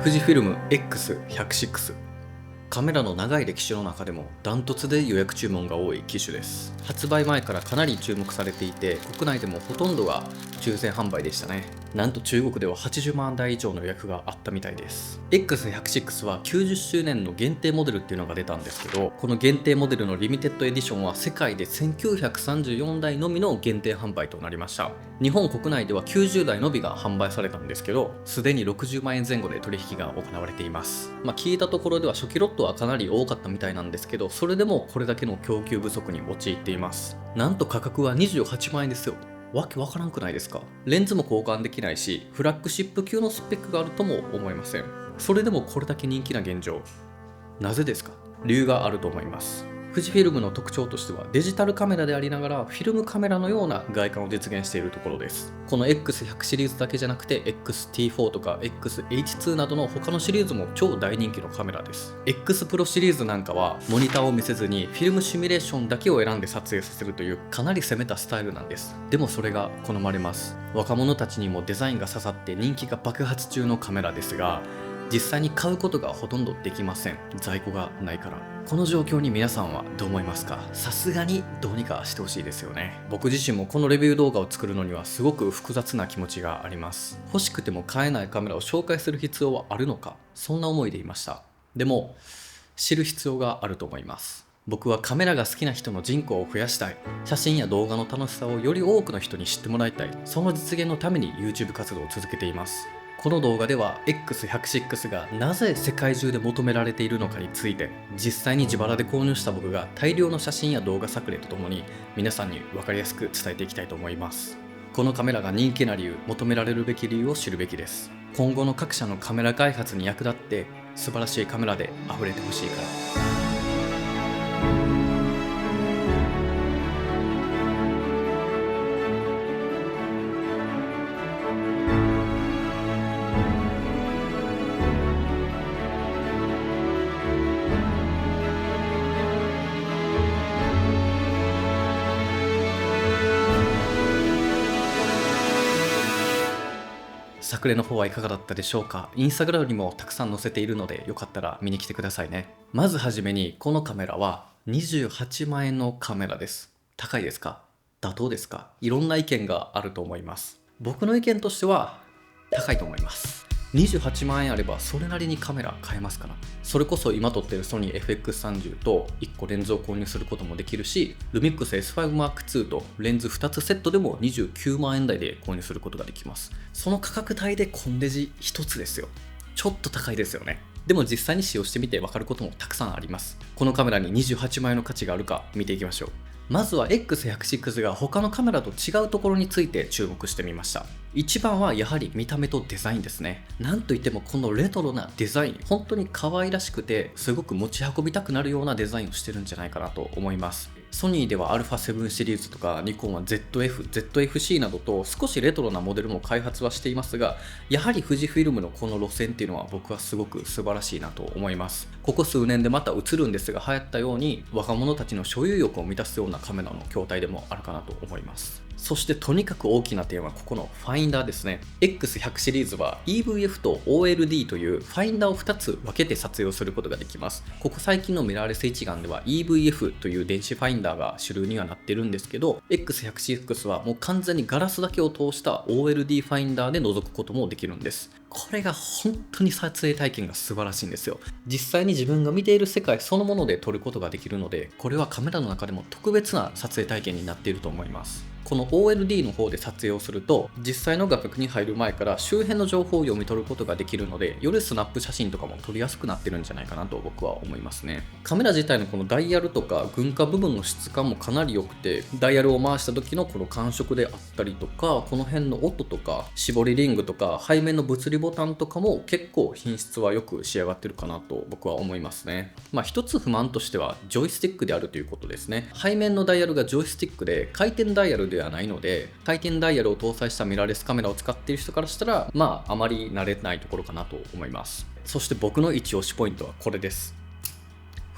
富士フィルム X100VI。カメラの長い歴史の中でもダントツで予約注文が多い機種です。発売前からかなり注目されていて、国内でもほとんどが抽選販売でしたね。なんと中国では80万台以上の予約があったみたいです。X100VI は90周年の限定モデルっていうのが出たんですけど、この限定モデルのリミテッドエディションは世界で1934台のみの限定販売となりました。日本国内では90台のみが販売されたんですけど、すでに60万円前後で取引が行われています。聞いたところでは初期ロットはかなり多かったみたいなんですけど、それでもこれだけの供給不足に陥っています。なんと価格は28万円ですよ。わけわからんくないですか？レンズも交換できないし、フラッグシップ級のスペックがあるとも思いません。それでもこれだけ人気な現状、なぜですか？理由があると思います。富士フィルムの特徴としてはデジタルカメラでありながらフィルムカメラのような外観を実現しているところです。この X100 シリーズだけじゃなくて XT4 とか XH2 などの他のシリーズも超大人気のカメラです。 X プロシリーズなんかはモニターを見せずにフィルムシミュレーションだけを選んで撮影させるというかなり攻めたスタイルなんです。でもそれが好まれます。若者たちにもデザインが刺さって人気が爆発中のカメラですが、実際に買うことがほとんどできません。在庫がないから。この状況に皆さんはどう思いますか？さすがにどうにかしてほしいですよね。僕自身もこのレビュー動画を作るのにはすごく複雑な気持ちがあります。欲しくても買えないカメラを紹介する必要はあるのか、そんな思いでいました。でも知る必要があると思います。僕はカメラが好きな人の人口を増やしたい。写真や動画の楽しさをより多くの人に知ってもらいたい。その実現のために YouTube 活動を続けています。この動画では X100VI がなぜ世界中で求められているのかについて、実際に自腹で購入した僕が大量の写真や動画作例とともに皆さんに分かりやすく伝えていきたいと思います。このカメラが人気な理由、求められるべき理由を知るべきです。今後の各社のカメラ開発に役立って素晴らしいカメラで溢れてほしいから。作例の方はいかがだったでしょうか？インスタグラムにもたくさん載せているので、よかったら見に来てくださいね。まずはじめに、このカメラは28万円のカメラです。高いですか？妥当ですか？いろんな意見があると思います。僕の意見としては高いと思います。28万円あればそれなりにカメラ買えますから。それこそ今撮ってるソニー FX30 と1個レンズを購入することもできるし、ルミックス S5M2 とレンズ2つセットでも29万円台で購入することができます。その価格帯でコンデジ1つですよ。ちょっと高いですよね。でも実際に使用してみて分かることもたくさんあります。このカメラに28万円の価値があるか見ていきましょう。まずは X100VI が他のカメラと違うところについて注目してみました。一番はやはり見た目とデザインですね。なんといってもこのレトロなデザイン、本当に可愛らしくてすごく持ち運びたくなるようなデザインをしてるんじゃないかなと思います。ソニーでは α7 シリーズとかニコンは ZF、ZFC などと少しレトロなモデルも開発はしていますが、やはり富士フィルムのこの路線っていうのは僕はすごく素晴らしいなと思います。ここ数年でまた映るんですが流行ったように若者たちの所有欲を満たすようなカメラの筐体でもあるかなと思います。そしてとにかく大きな点はここのファインダーですね。X100 シリーズは EVF と OLD というファインダーを2つ分けて撮影をすることができます。ここ最近のミラーレス一眼では EVF という電子ファインダーが主流にはなってるんですけど、 X100VI はもう完全にガラスだけを通した OLD ファインダーで覗くこともできるんです。これが本当に撮影体験が素晴らしいんですよ。実際に自分が見ている世界そのもので撮ることができるので、これはカメラの中でも特別な撮影体験になっていると思います。この OLD の方で撮影をすると、実際の画角に入る前から周辺の情報を読み取ることができるので、よりスナップ写真とかも撮りやすくなってるんじゃないかなと僕は思いますね。カメラ自体のこのダイヤルとか軍化部分の質感もかなり良くて、ダイヤルを回した時のこの感触であったりとか、この辺の音とか絞りリングとか背面の物理ボタンとかも結構品質はよく仕上がってるかなと僕は思いますね。一つ不満としてはジョイスティックであるということですね。背面のダイヤルがジョイスティックで回転ダイヤルではないので、回転ダイヤルを搭載したミラーレスカメラを使っている人からしたらあまり慣れないところかなと思います。そして僕の一押しポイントはこれです。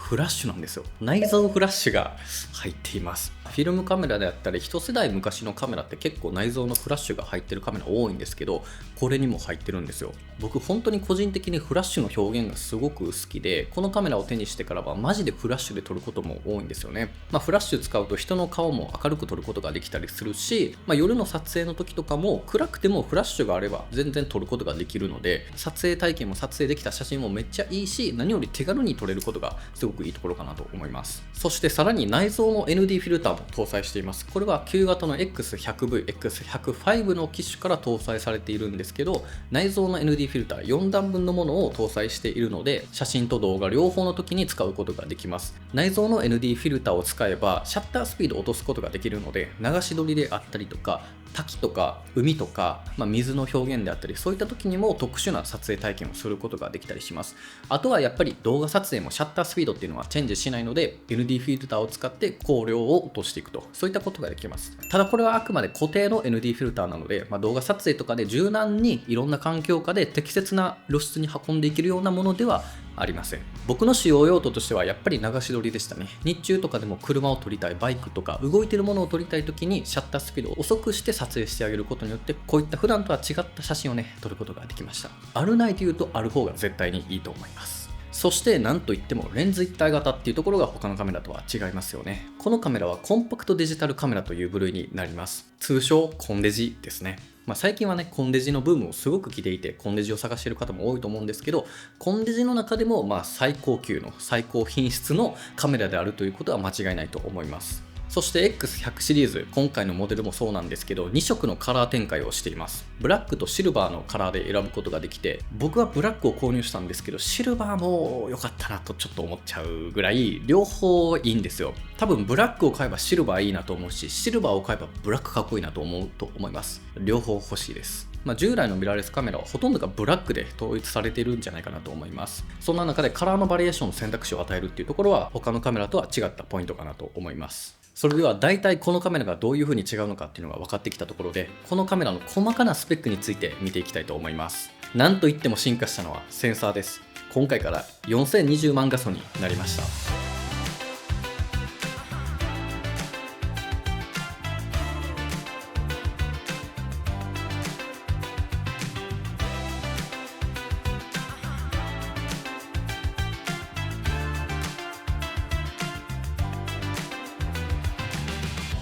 フラッシュなんですよ。内蔵フラッシュが入っています。フィルムカメラであったり一世代昔のカメラって結構内蔵のフラッシュが入ってるカメラ多いんですけど、これにも入ってるんですよ。僕本当に個人的にフラッシュの表現がすごく好きで、このカメラを手にしてからはマジでフラッシュで撮ることも多いんですよね。フラッシュ使うと人の顔も明るく撮ることができたりするし、夜の撮影の時とかも暗くてもフラッシュがあれば全然撮ることができるので、撮影体験も撮影できた写真もめっちゃいいし、何より手軽に撮れることがすごくいいところかなと思います。そしてさらに内蔵の ND フィルターも搭載しています。これは旧型の X100V、X105 の機種から搭載されているんですけど、内蔵の ND フィルター4段分のものを搭載しているので、写真と動画両方の時に使うことができます。内蔵の ND フィルターを使えばシャッタースピードを落とすことができるので、流し撮りであったりとか滝とか海とか、水の表現であったり、そういった時にも特殊な撮影体験をすることができたりします。あとはやっぱり動画撮影もシャッタースピードっていうのはチェンジしないので、 ND フィルターを使って光量を落としていくと、そういったことができます。ただこれはあくまで固定の ND フィルターなので、動画撮影とかで柔軟にいろんな環境下で適切な露出に運んでいけるようなものではありません。僕の使用用途としてはやっぱり流し撮りでしたね。日中とかでも車を撮りたい、バイクとか動いてるものを撮りたい時にシャッタースピードを遅くして撮影してあげることによって、こういった普段とは違った写真を撮ることができました。あるないというとある方が絶対にいいと思います。そしてなんといってもレンズ一体型っていうところが他のカメラとは違いますよね。このカメラはコンパクトデジタルカメラという部類になります。通称コンデジですね。最近はコンデジのブームをすごく来ていて、コンデジを探している方も多いと思うんですけど、コンデジの中でも最高級の最高品質のカメラであるということは間違いないと思います。そして X100 シリーズ、今回のモデルもそうなんですけど、2色のカラー展開をしています。ブラックとシルバーのカラーで選ぶことができて、僕はブラックを購入したんですけど、シルバーも良かったなとちょっと思っちゃうぐらい、両方いいんですよ。多分ブラックを買えばシルバーいいなと思うし、シルバーを買えばブラックかっこいいなと思うと思います。両方欲しいです。従来のミラーレスカメラはほとんどがブラックで統一されているんじゃないかなと思います。そんな中でカラーのバリエーションの選択肢を与えるっていうところは他のカメラとは違ったポイントかなと思います。それでは大体このカメラがどういう風に違うのかっていうのが分かってきたところで、このカメラの細かなスペックについて見ていきたいと思います。なんといっても進化したのはセンサーです。今回から4020万画素になりました。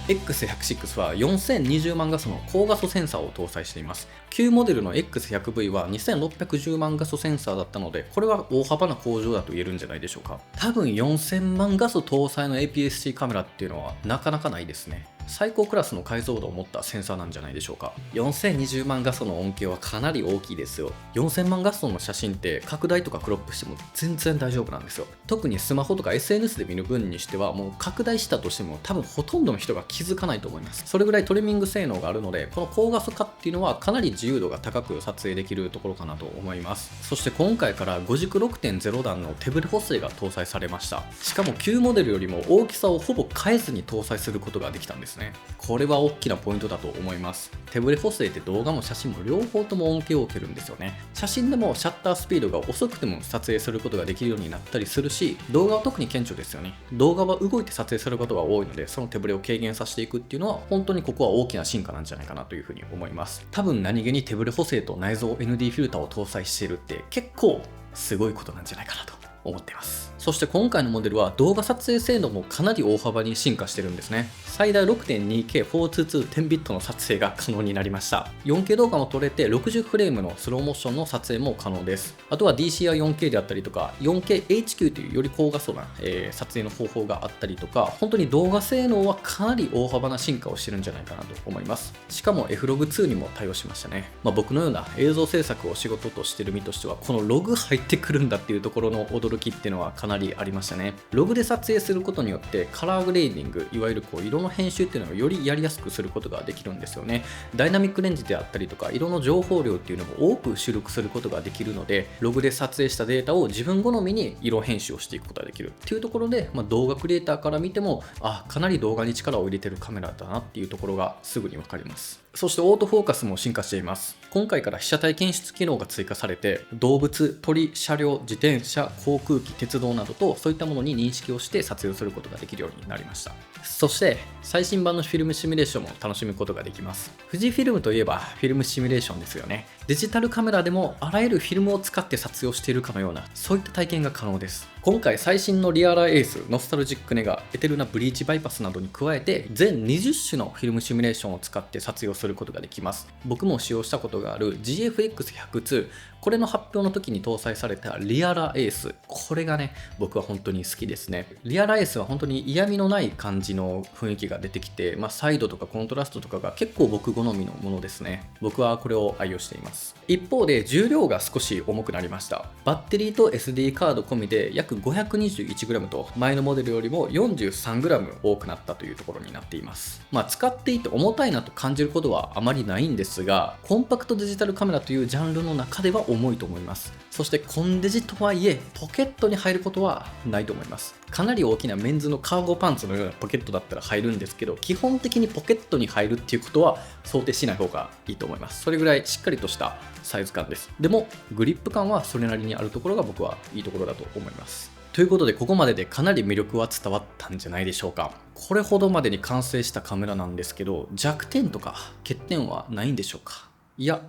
X106 は4020万画素の高画素センサーを搭載しています。旧モデルの X100V は2610万画素センサーだったので、これは大幅な向上だと言えるんじゃないでしょうか。多分4000万画素搭載の APS-C カメラっていうのはなかなかないですね。最高クラスの解像度を持ったセンサーなんじゃないでしょうか。4020万画素の恩恵はかなり大きいですよ。4000万画素の写真って拡大とかクロップしても全然大丈夫なんですよ。特にスマホとか SNS で見る分にしては、もう拡大したとしても多分ほとんどの人が気づかないと思います。それぐらいトリミング性能があるので、この高画素化っていうのはかなり自由度が高く撮影できるところかなと思います。そして今回から5軸 6.0 段の手ブレ補正が搭載されました。しかも旧モデルよりも大きさをほぼ変えずに搭載することができたんですね。これは大きなポイントだと思います。手ブレ補正って動画も写真も両方とも恩恵を受けるんですよね。写真でもシャッタースピードが遅くても撮影することができるようになったりするし、動画は特に顕著ですよね。動画は動いて撮影することが多いので、その手ブレを軽減させていくっていうのは本当にここは大きな進化なんじゃないかなというふうに思います。多分何気に手ブレ補正と内蔵 ND フィルターを搭載しているって結構すごいことなんじゃないかなと思っています。そして今回のモデルは動画撮影性能もかなり大幅に進化してるんですね。最大 6.2K42210 ビットの撮影が可能になりました。4K 動画も撮れて60フレームのスローモーションの撮影も可能です。あとは DCI4K であったりとか 4KHQ というより高画素な、撮影の方法があったりとか、本当に動画性能はかなり大幅な進化をしてるんじゃないかなと思います。しかも F-Log2 にも対応しましたね。僕のような映像制作を仕事としてる身としては、このログ入ってくるんだっていうところの驚きっていうのはかなりありましたね。ログで撮影することによってカラーグレーディング、いわゆる色の編集っていうのをよりやりやすくすることができるんですよね。ダイナミックレンジであったりとか色の情報量っていうのも多く出力することができるので、ログで撮影したデータを自分好みに色編集をしていくことができるっていうところで、動画クリエイターから見てもかなり動画に力を入れてるカメラだなっていうところがすぐに分かります。そしてオートフォーカスも進化しています。今回から被写体検出機能が追加されて、動物、鳥、車両、自転車、航空機、鉄道のなどとそういったものに認識をして撮影をすることができるようになりました。そして最新版のフィルムシミュレーションも楽しむことができます。富士フィルムといえばフィルムシミュレーションですよね。デジタルカメラでもあらゆるフィルムを使って撮影をしているかのような、そういった体験が可能です。今回最新のリアラエース、ノスタルジックネガ、エテルナブリーチバイパスなどに加えて全20種のフィルムシミュレーションを使って撮影をすることができます。僕も使用したことがある GFX102、これの発表の時に搭載されたリアラエース、これがね、僕は本当に好きですね。リアラエースは本当に嫌味のない感じの雰囲気が出てきて、サイドとかコントラストとかが結構僕好みのものですね。僕はこれを愛用しています。一方で重量が少し重くなりました。バッテリーと SD カード込みで約 521g と前のモデルよりも 43g 多くなったというところになっています。使っていて重たいなと感じることはあまりないんですが、コンパクトデジタルカメラというジャンルの中では重いと思います。そしてコンデジとはいえポケットに入ることはないと思います。かなり大きなメンズのカーゴパンツのようなポケットだったら入るんですけど、基本的にポケットに入るっていうことは想定しない方がいいと思います。それぐらいしっかりとしたサイズ感です。でもグリップ感はそれなりにあるところが僕はいいところだと思います。ということで、ここまででかなり魅力は伝わったんじゃないでしょうか。これほどまでに完成したカメラなんですけど、弱点とか欠点はないんでしょうか。いや、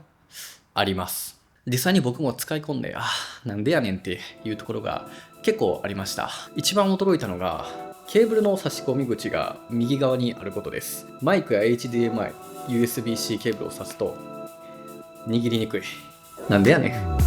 あります。実際に僕も使い込んで、なんでやねんっていうところが結構ありました。一番驚いたのが、ケーブルの差し込み口が右側にあることです。マイクや HDMI、USB-C ケーブルを挿すと握りにくい。なんでやねん。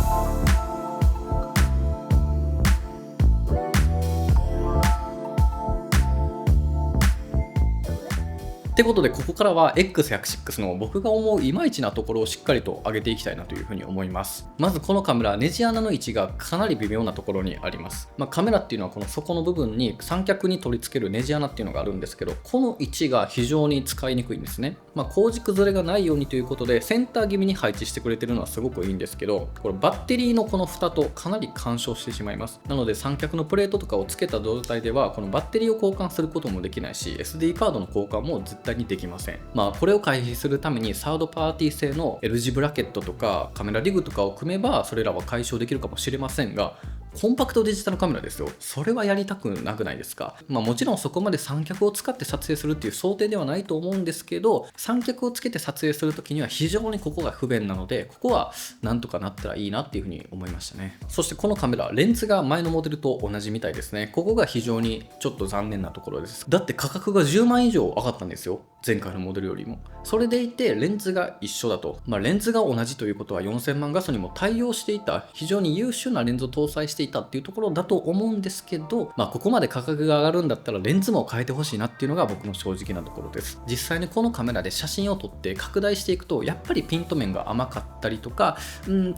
ってことで、ここからは X106 の僕が思ういまいちなところをしっかりと上げていきたいなというふうに思います。まずこのカメラ、ネジ穴の位置がかなり微妙なところにあります。カメラっていうのはこの底の部分に三脚に取り付けるネジ穴っていうのがあるんですけど、この位置が非常に使いにくいんですね。光軸ずれがないようにということでセンター気味に配置してくれてるのはすごくいいんですけど、これバッテリーのこの蓋とかなり干渉してしまいます。なので三脚のプレートとかをつけた状態ではこのバッテリーを交換することもできないし、 SD カードの交換も絶対にできません。これを回避するためにサードパーティー製の L 字ブラケットとかカメラリグとかを組めばそれらは解消できるかもしれませんが、コンパクトデジタルカメラですよ。それはやりたくなくないですか。もちろんそこまで三脚を使って撮影するっていう想定ではないと思うんですけど、三脚をつけて撮影するときには非常にここが不便なので、ここはなんとかなったらいいなっていうふうに思いましたね。そしてこのカメラ、レンズが前のモデルと同じみたいですね。ここが非常にちょっと残念なところです。だって価格が10万以上上がったんですよ、前回のモデルよりも。それでいてレンズが一緒だと、レンズが同じということは4000万画素にも対応していた、非常に優秀なレンズを搭載していたっていうところだと思うんですけど、ここまで価格が上がるんだったらレンズも変えてほしいなっていうのが僕の正直なところです。実際にこのカメラで写真を撮って拡大していくと、やっぱりピント面が甘かったりとか、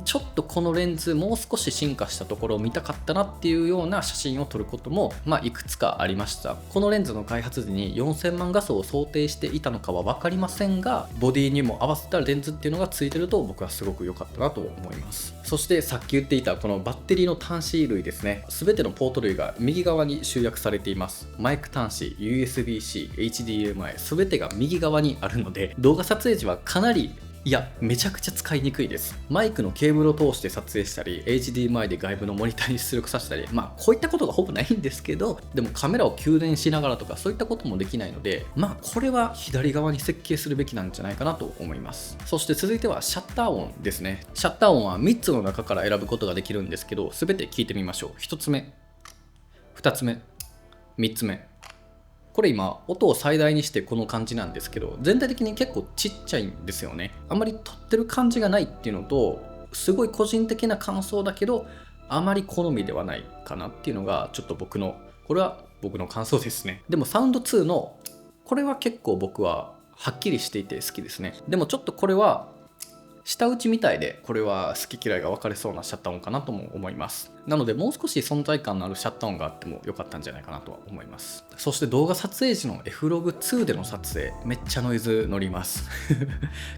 ちょっとこのレンズもう少し進化したところを見たかったなっていうような写真を撮ることもいくつかありました。このレンズの開発時に4000万画素を想定していたのかは分かりませんが、ボディにも合わせたレンズっていうのがついてると僕はすごく良かったなと思います。そしてさっき言っていたこのバッテリーの端子類ですね。全てのポート類が右側に集約されています。マイク端子、USB-C、HDMI 全てが右側にあるので、動画撮影時はかなりめちゃくちゃ使いにくいです。マイクのケーブルを通して撮影したり、 HDMI で外部のモニターに出力させたり、こういったことがほぼないんですけど、でもカメラを給電しながらとかそういったこともできないので、これは左側に設計するべきなんじゃないかなと思います。そして続いてはシャッター音ですね。シャッター音は3つの中から選ぶことができるんですけど、全て聞いてみましょう。1つ目、2つ目、3つ目。これ今音を最大にしてこの感じなんですけど、全体的に結構ちっちゃいんですよね。あんまり撮ってる感じがないっていうのと、すごい個人的な感想だけどあまり好みではないかなっていうのがちょっとこれは僕の感想ですね。でもサウンド2のこれは結構僕ははっきりしていて好きですね。でもちょっとこれは舌打ちみたいで、これは好き嫌いが分かれそうなシャッター音かなとも思います。なのでもう少し存在感のあるシャッター音があっても良かったんじゃないかなとは思います。そして動画撮影時の F-Log2 での撮影、めっちゃノイズ乗ります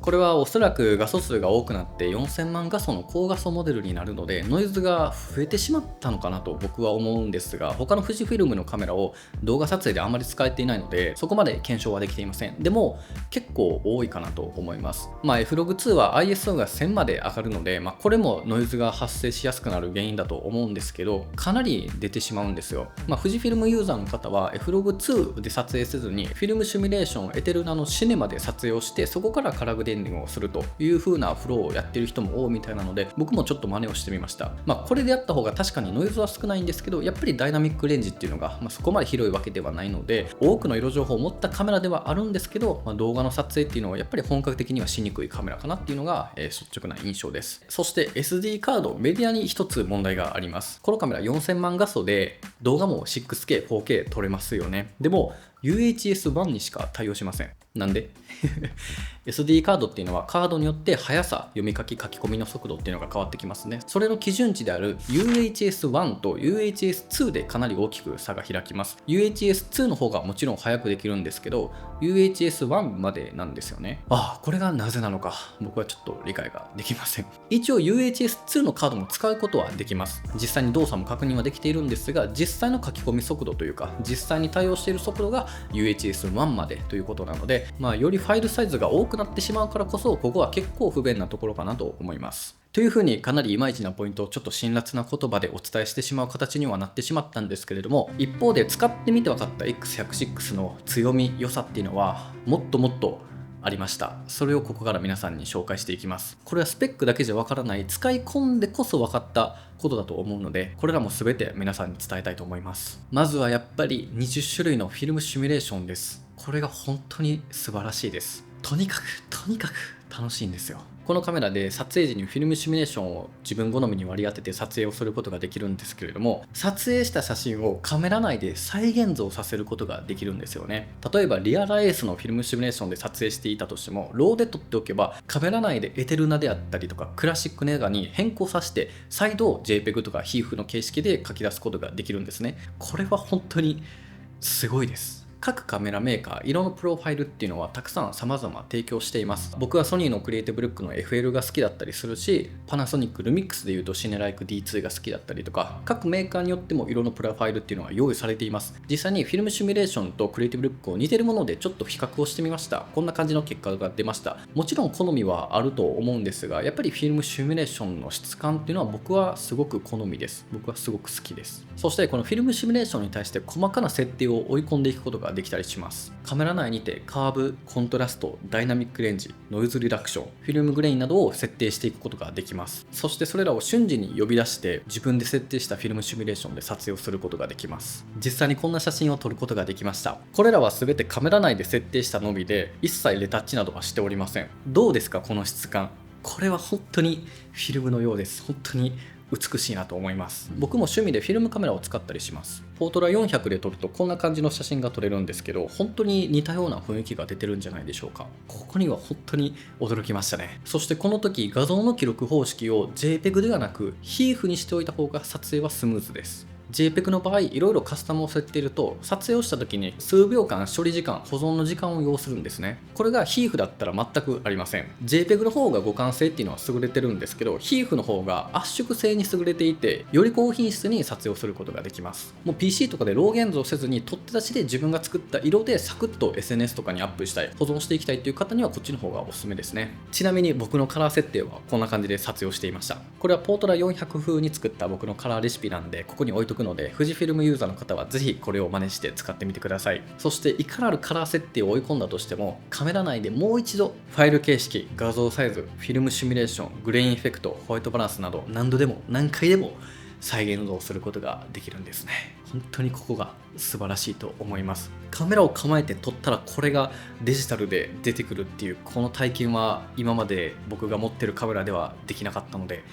これはおそらく画素数が多くなって4000万画素の高画素モデルになるので、ノイズが増えてしまったのかなと僕は思うんですが、他の富士フィルムのカメラを動画撮影であまり使えていないので、そこまで検証はできていません。でも結構多いかなと思います。F-Log2 は ISO が1000まで上がるので、これもノイズが発生しやすくなる原因だと思うんですけど、かなり出てしまうんですよ。富士フィルムユーザーの方は F-Log2 で撮影せずにフィルムシミュレーションエテルナのシネマで撮影をして、そこからカラーグレンディングをするという風なフローをやってる人も多いみたいなので、僕もちょっと真似をしてみました。これでやった方が確かにノイズは少ないんですけど、やっぱりダイナミックレンジっていうのが、そこまで広いわけではないので、多くの色情報を持ったカメラではあるんですけど、動画の撮影っていうのはやっぱり本格的にはしにくいカメラかなっていうのが、率直な印象です。そして SD カード、メディアに一つ問題があります。このカメラ4000万画素で動画も 6K、4K 撮れますよね。でも UHS-1 にしか対応しません。なんでSD カードっていうのはカードによって速さ、読み書き書き込みの速度っていうのが変わってきますね。それの基準値である UHS-1 と UHS-2 でかなり大きく差が開きます。UHS-2 の方がもちろん速くできるんですけど、UHS-1 までなんですよね。これがなぜなのか僕はちょっと理解ができません。一応 UHS-2 のカードも使うことはできます。実際に動作も確認はできているんですが、実際の書き込み速度というか実際に対応している速度が UHS-1 までということなので、よりファイルサイズが多くなってしまうからこそ、ここは結構不便なところかなと思います。というふうにかなりイマイチなポイントをちょっと辛辣な言葉でお伝えしてしまう形にはなってしまったんですけれども、一方で使ってみて分かった X106 の強み、良さっていうのはもっともっとありました。それをここから皆さんに紹介していきます。これはスペックだけじゃわからない、使い込んでこそ分かったことだと思うので、これらも全て皆さんに伝えたいと思います。まずはやっぱり20種類のフィルムシミュレーションです。これが本当に素晴らしいです。とにかく楽しいんですよ。このカメラで撮影時にフィルムシミュレーションを自分好みに割り当てて撮影をすることができるんですけれども、撮影した写真をカメラ内で再現像させることができるんですよね。例えばリアル AS のフィルムシミュレーションで撮影していたとしても、ローで撮っておけばカメラ内でエテルナであったりとかクラシックネガに変更させて、再度 JPEG とか HEIF の形式で書き出すことができるんですね。これは本当にすごいです。各カメラメーカー、色のプロファイルっていうのはたくさん様々提供しています。僕はソニーのクリエイティブルックの FL が好きだったりするし、パナソニックルミックスでいうとシネライク D2 が好きだったりとか、各メーカーによっても色のプロファイルっていうのは用意されています。実際にフィルムシミュレーションとクリエイティブルックを似てるものでちょっと比較をしてみました。こんな感じの結果が出ました。もちろん好みはあると思うんですが、やっぱりフィルムシミュレーションの質感っていうのは僕はすごく好みです。僕はすごく好きです。そしてこのフィルムシミュレーションに対して細かな設定を追い込んでいくことができたりします。カメラ内にてカーブ、コントラスト、ダイナミックレンジ、ノイズリダクション、フィルムグレインなどを設定していくことができます。そしてそれらを瞬時に呼び出して自分で設定したフィルムシミュレーションで撮影をすることができます。実際にこんな写真を撮ることができました。これらは全てカメラ内で設定したのみで、一切レタッチなどはしておりません。どうですかこの質感。これは本当にフィルムのようです。本当に美しいなと思います。僕も趣味でフィルムカメラを使ったりします。ポートラ400で撮るとこんな感じの写真が撮れるんですけど、本当に似たような雰囲気が出てるんじゃないでしょうか。ここには本当に驚きましたね。そしてこの時画像の記録方式を JPEG ではなく HEIF にしておいた方が撮影はスムーズです。JPEG の場合、いろいろカスタムを設定いると、撮影をした時に数秒間処理時間、保存の時間を要するんですね。これが HEIF だったら全くありません。JPEG の方が互換性っていうのは優れてるんですけど、HEIF の方が圧縮性に優れていて、より高品質に撮影をすることができます。もう PC とかでロー現像せずに、取って出しで自分が作った色でサクッと SNS とかにアップしたい、保存していきたいという方にはこっちの方がおすすめですね。ちなみに僕のカラー設定はこんな感じで撮影をしていました。これはポートラ400風に作った僕のカラーレシピなんで、ここに置いとくので、富士フィルムユーザーの方はぜひこれを真似して使ってみてください。そしていかなるカラー設定を追い込んだとしても、カメラ内でもう一度ファイル形式、画像サイズ、フィルムシミュレーション、グレインエフェクト、ホワイトバランスなど何度でも何回でも再現をすることができるんですね。本当にここが素晴らしいと思います。カメラを構えて撮ったらこれがデジタルで出てくるっていうこの体験は今まで僕が持ってるカメラではできなかったので、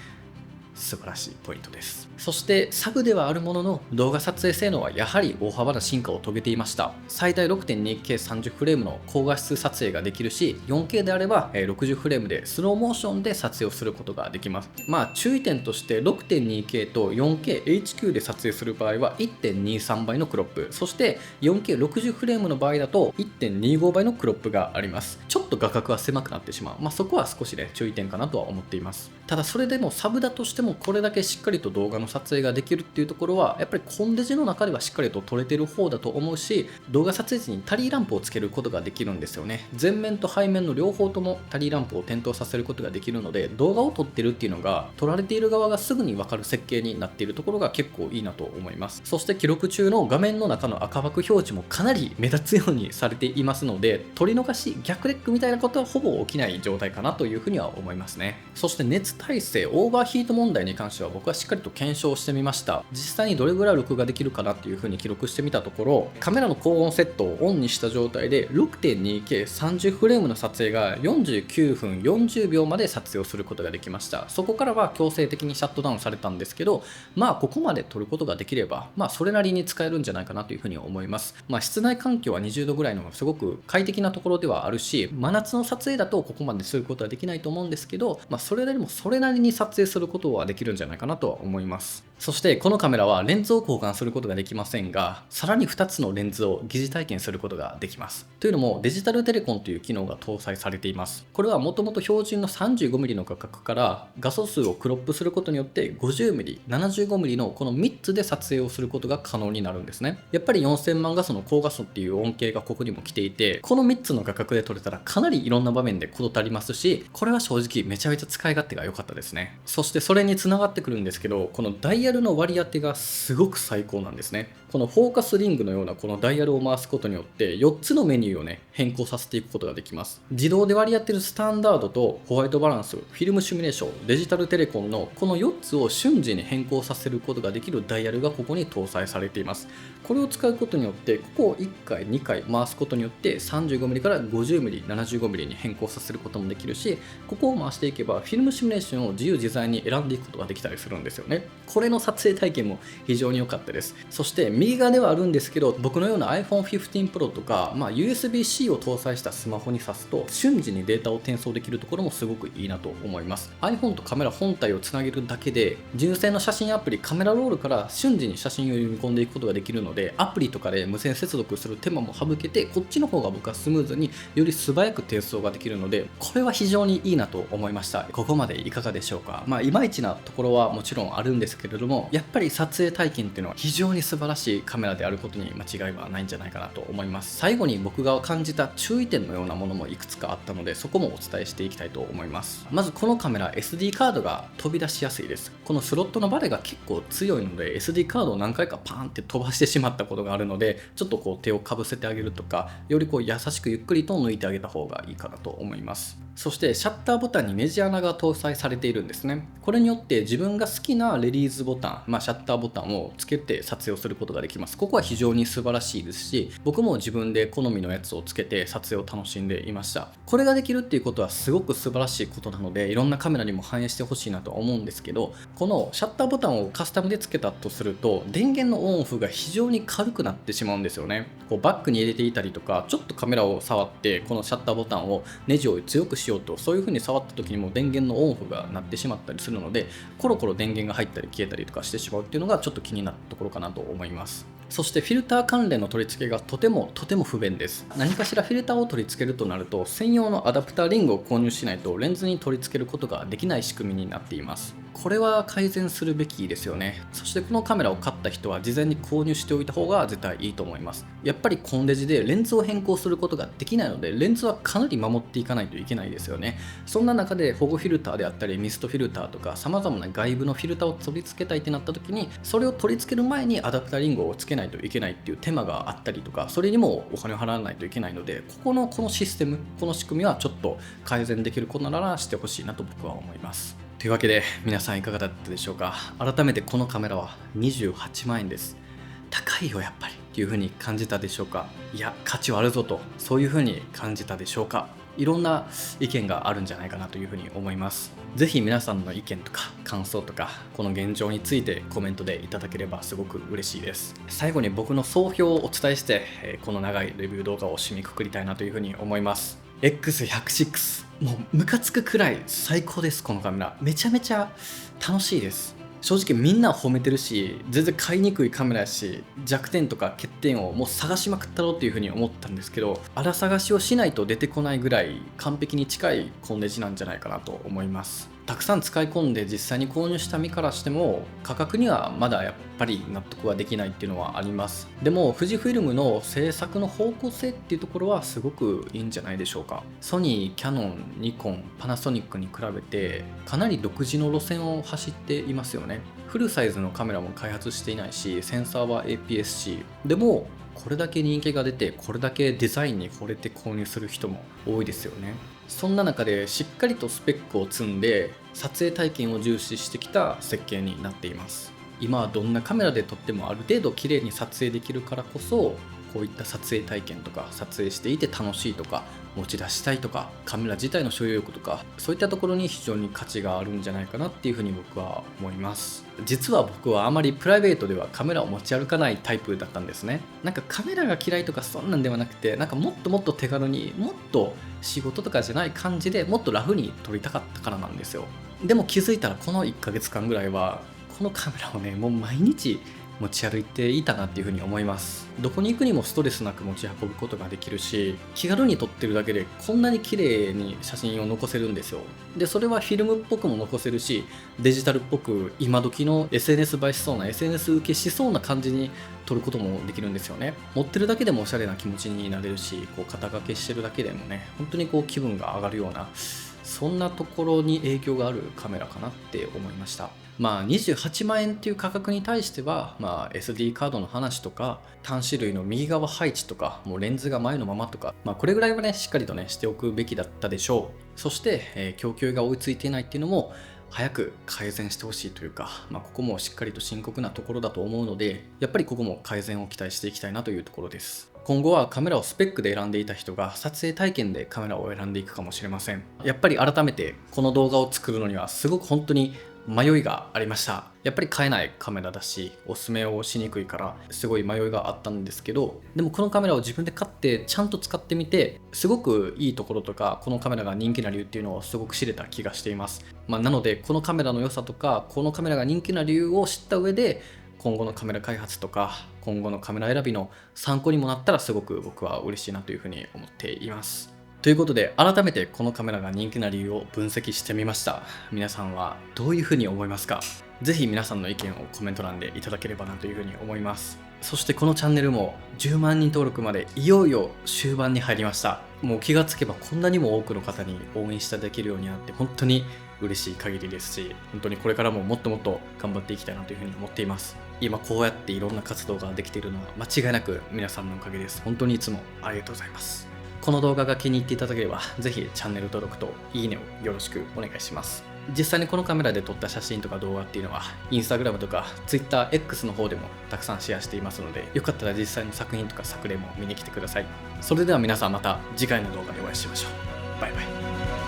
素晴らしいポイントです。そしてサブではあるものの動画撮影性能はやはり大幅な進化を遂げていました。最大 6.2K30 フレームの高画質撮影ができるし、 4K であれば60フレームでスローモーションで撮影をすることができます。注意点として 6.2K と 4KHQ で撮影する場合は 1.23 倍のクロップ、そして 4K60 フレームの場合だと 1.25 倍のクロップがあります。ちょっと画角は狭くなってしまう、そこは少し注意点かなとは思っています。ただそれでもサブだとしてもこれだけしっかりと動画の撮影ができるっていうところはやっぱりコンデジの中ではしっかりと撮れてる方だと思うし、動画撮影時にタリーランプをつけることができるんですよね。前面と背面の両方ともタリーランプを点灯させることができるので、動画を撮ってるっていうのが撮られている側がすぐに分かる設計になっているところが結構いいなと思います。そして記録中の画面の中の赤枠表示もかなり目立つようにされていますので、撮り逃し逆レックみたいなことはほぼ起きない状態かなというふうには思いますね。そして熱耐性オーバーヒート問題に関しては僕はしっかりと検証してみました。実際にどれぐらい録画できるかなっていうふうに記録してみたところ、カメラの高音セットをオンにした状態で 6.2K30 フレームの撮影が49分40秒まで撮影をすることができました。そこからは強制的にシャットダウンされたんですけど、ここまで撮ることができればそれなりに使えるんじゃないかなというふうに思います。室内環境は20度ぐらいのすごく快適なところではあるし、真夏の撮影だとここまですることはできないと思うんですけど、それでもそれなりに撮影することはできるんじゃないかなとは思います。そしてこのカメラはレンズを交換することができませんが、さらに2つのレンズを疑似体験することができます。というのもデジタルテレコンという機能が搭載されています。これはもともと標準の 35mm の画角から画素数をクロップすることによって 50mm、75mm のこの3つで撮影をすることが可能になるんですね。やっぱり4000万画素の高画素っていう恩恵がここにも来ていて、この3つの画角で撮れたらかなりいろんな場面で事足りますし、これは正直めちゃめちゃ使い勝手が良かったですね。そしてそれにつながってくるんですけど、このダイヤルの割り当てがすごく最高なんですね。このフォーカスリングのようなこのダイヤルを回すことによって4つのメニューを変更させていくことができます。自動で割り当てるスタンダードとホワイトバランス、フィルムシミュレーション、デジタルテレコンのこの4つを瞬時に変更させることができるダイヤルがここに搭載されています。これを使うことによってここを1回2回回すことによって 35mm から 50mm、75mm に変更させることもできるし、ここを回していけばフィルムシミュレーションを自由自在に選んでいくことができたりするんですよね。これの撮影体験も非常に良かったです。そして右側ではあるんですけど、僕のような iPhone 15 Pro とか、USB-C を搭載したスマホに挿すと瞬時にデータを転送できるところもすごくいいなと思います。 iPhone とカメラ本体をつなげるだけで純正の写真アプリカメラロールから瞬時に写真を読み込んでいくことができるので、アプリとかで無線接続する手間も省けて、こっちの方が僕はスムーズにより素早く転送ができるので、これは非常にいいなと思いました。ここまでいかがでしょうか。いまいちなところはもちろんあるんですけれども、やっぱり撮影体験っていうのは非常に素晴らしいカメラであることに間違いはないんじゃないかなと思います。最後に僕が感じた注意点のようなものもいくつかあったので、そこもお伝えしていきたいと思います。まずこのカメラ SD カードが飛び出しやすいです。このスロットのバネが結構強いので SD カードを何回かパーンって飛ばしてしまったことがあるので、ちょっと手をかぶせてあげるとか、より優しくゆっくりと抜いてあげた方がいいかなと思います。そしてシャッターボタンにネジ穴が搭載されているんですね。これによって自分が好きなレリースボタン、シャッターボタンをつけて撮影をすることができます。ここは非常に素晴らしいですし、僕も自分で好みのやつをつけて撮影を楽しんでいました。これができるっていうことはすごく素晴らしいことなので、いろんなカメラにも反映してほしいなと思うんですけど、このシャッターボタンをカスタムでつけたとすると電源のオンオフが非常に軽くなってしまうんですよね。バッグに入れていたりとか、ちょっとカメラを触ってこのシャッターボタンをネジを強くしようと、そういう風に触った時にも電源のオンオフがなってしまったりするので、コロコロ電源が入ったり消えたりとかしてしまうっていうのがちょっと気になったところかなと思います。そしてフィルター関連の取り付けがとても不便です。何かしらフィルターを取り付けるとなると、専用のアダプターリングを購入しないとレンズに取り付けることができない仕組みになっています。これは改善するべきですよね。そしてこのカメラを買った人は事前に購入しておいた方が絶対いいと思います。やっぱりコンデジでレンズを変更することができないので、レンズはかなり守っていかないといけないですよね。そんな中で保護フィルターであったりミストフィルターとか様々な外部のフィルターを取り付けたいってなった時に、それを取り付ける前にアダプターリングをつけないといけないっていう手間があったりとか、それにもお金を払わないといけないので、このシステム、この仕組みはちょっと改善できることならしてほしいなと僕は思います。というわけで皆さんいかがだったでしょうか。改めてこのカメラは28万円です。高いよやっぱりっていう風に感じたでしょうか。いや価値はあるぞと、そういう風に感じたでしょうか。いろんな意見があるんじゃないかなというふうに思います。ぜひ皆さんの意見とか感想とかこの現状についてコメントでいただければすごく嬉しいです。最後に僕の総評をお伝えしてこの長いレビュー動画を締めくくりたいなというふうに思います。X106、もうムカつくくらい最高です。このカメラめちゃめちゃ楽しいです。正直みんな褒めてるし、全然買いにくいカメラやし、弱点とか欠点をもう探しまくったろうっていう風に思ったんですけど、荒探しをしないと出てこないぐらい完璧に近いコンデジなんじゃないかなと思います。たくさん使い込んで実際に購入した身からしても価格にはまだやっぱり納得はできないっていうのはあります。でも富士フイルムの制作の方向性っていうところはすごくいいんじゃないでしょうか。ソニー、キヤノン、ニコン、パナソニックに比べてかなり独自の路線を走っていますよね。フルサイズのカメラも開発していないし、センサーは APS-C でもこれだけ人気が出て、これだけデザインに惚れて購入する人も多いですよね。そんな中でしっかりとスペックを積んで撮影体験を重視してきた設計になっています。今はどんなカメラで撮ってもある程度綺麗に撮影できるからこそ、こういった撮影体験とか撮影していて楽しいとか持ち出したいとかカメラ自体の所有欲とかそういったところに非常に価値があるんじゃないかなっていうふうに僕は思います。実は僕はあまりプライベートではカメラを持ち歩かないタイプだったんですね。なんかカメラが嫌いとかそんなんではなくて、なんかもっともっと手軽にもっと仕事とかじゃない感じでもっとラフに撮りたかったからなんですよ。でも気づいたらこの1ヶ月間ぐらいはこのカメラをねもう毎日持ち歩いていたなっていうふうに思います。どこに行くにもストレスなく持ち運ぶことができるし、気軽に撮ってるだけでこんなに綺麗に写真を残せるんですよ。でそれはフィルムっぽくも残せるし、デジタルっぽく今時の SNS 映えしそうな SNS 受けしそうな感じに撮ることもできるんですよね。持ってるだけでもおしゃれな気持ちになれるし、こう肩掛けしてるだけでもね本当にこう気分が上がるような、そんなところに影響があるカメラかなって思いました。28万円っていう価格に対しては、SD カードの話とか端子類の右側配置とかもうレンズが前のままとか、これぐらいはねしっかりとねしておくべきだったでしょう。そして、供給が追いついていないっていうのも早く改善してほしいというか、ここもしっかりと深刻なところだと思うので、やっぱりここも改善を期待していきたいなというところです。今後はカメラをスペックで選んでいた人が撮影体験でカメラを選んでいくかもしれません。やっぱり改めてこの動画を作るのにはすごく本当に迷いがありました。やっぱり買えないカメラだしおすすめをしにくいからすごい迷いがあったんですけど、でもこのカメラを自分で買ってちゃんと使ってみてすごくいいところとかこのカメラが人気な理由っていうのをすごく知れた気がしています。なのでこのカメラの良さとかこのカメラが人気な理由を知った上で今後のカメラ開発とか今後のカメラ選びの参考にもなったらすごく僕は嬉しいなというふうに思っています。ということで改めてこのカメラが人気な理由を分析してみました。皆さんはどういうふうに思いますか？ぜひ皆さんの意見をコメント欄でいただければなというふうに思います。そしてこのチャンネルも10万人登録までいよいよ終盤に入りました。もう気がつけばこんなにも多くの方に応援していただけるようになって本当に嬉しい限りですし、本当にこれからももっともっと頑張っていきたいなというふうに思っています。今こうやっていろんな活動ができているのは間違いなく皆さんのおかげです。本当にいつもありがとうございます。この動画が気に入っていただければぜひチャンネル登録といいねをよろしくお願いします。実際にこのカメラで撮った写真とか動画っていうのは Instagram とか TwitterX の方でもたくさんシェアしていますので、よかったら実際の作品とか作例も見に来てください。それでは皆さんまた次回の動画でお会いしましょう。バイバイ。